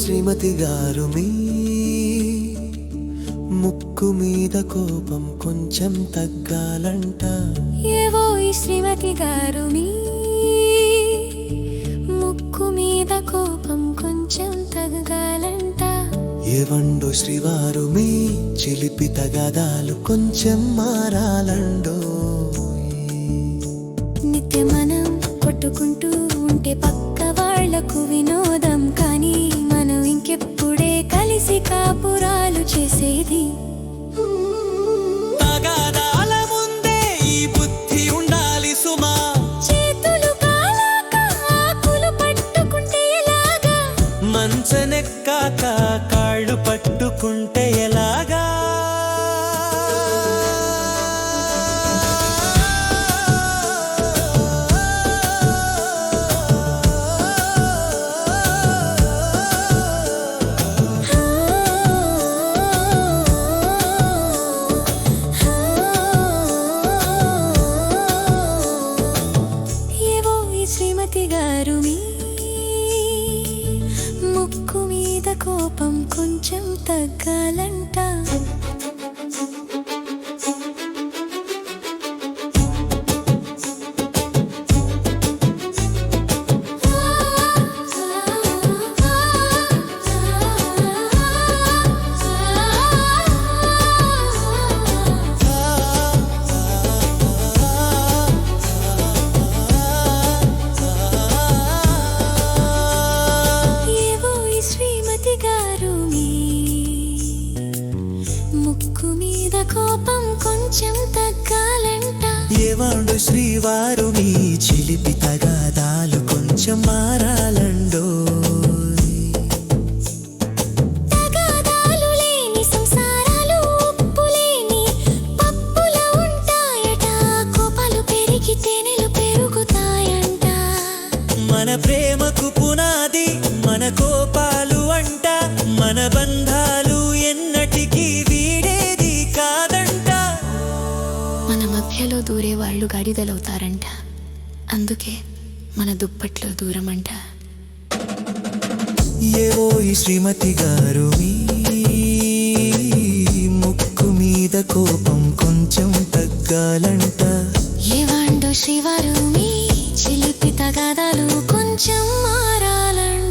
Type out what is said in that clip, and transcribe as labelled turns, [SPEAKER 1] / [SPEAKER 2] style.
[SPEAKER 1] శ్రీమతి గారు మీ ముక్కు మీద కోపం కొంచెం తగ్గాలంట.
[SPEAKER 2] ఏవో ఈ శ్రీమతి గారు మీ ముక్కు మీద కోపం కొంచెం తగ్గాలంట.
[SPEAKER 1] ఏవండో శ్రీవారు మీ చిలిపి తగాదాలు కొంచెం మారాలండో.
[SPEAKER 2] నిత్య మనం కొట్టుకుంటూ ఉంటే పక్క వాళ్లకు వినోదం, కానీ మనం ఇంకెప్పుడే కలిసి కాపురాలు చేసేది.
[SPEAKER 1] తగాదాల ముందే ఈ బుద్ధి ఉండాలి సుమా.
[SPEAKER 2] చేతులు కాలాక ఆకులు పట్టుకుంటే ఎలాగా,
[SPEAKER 1] మంచనెక్కాక కాళ్ళు పట్టుకుంటే ఎలాగా.
[SPEAKER 2] ఏవో ఈ శ్రీమతి గారు మీ ముక్కు మీద కోపం కొంచెం తగ్గాలంట. ఏవో ఈ శ్రీమతి గారు మీ ముక్కు మీద కోపం కొంచెం తగ్గాలంట.
[SPEAKER 1] ఏవాండు శ్రీవారు మీ చిలిపి తగాదాలు కొంచెం మారాలండో.
[SPEAKER 2] తగాదాలు లేని సంసారాలు ఉప్పు లేని పప్పుల ఉంటాయట. కోపాలు పెరిగి తేనెలు పెరుగుతాయంట.
[SPEAKER 1] మన ప్రేమకు పునాది మన కోపాలు అంట. మన బంధాలు ఎన్నటికీ వీడేది కాదంట.
[SPEAKER 2] మన మధ్యలో దూరే వాళ్ళు గాడిదలవుతారంట. అందుకే మన దుప్పట్లో దూరమంట.
[SPEAKER 1] ఏవో ఈ శ్రీమతి గారు మీ ముక్కు మీద కోపం కొంచెం తగ్గాలంట.
[SPEAKER 2] ఏవాండో శ్రీవారు మీ చిలిపి తగాదాలు కొంచెం మారాలంట.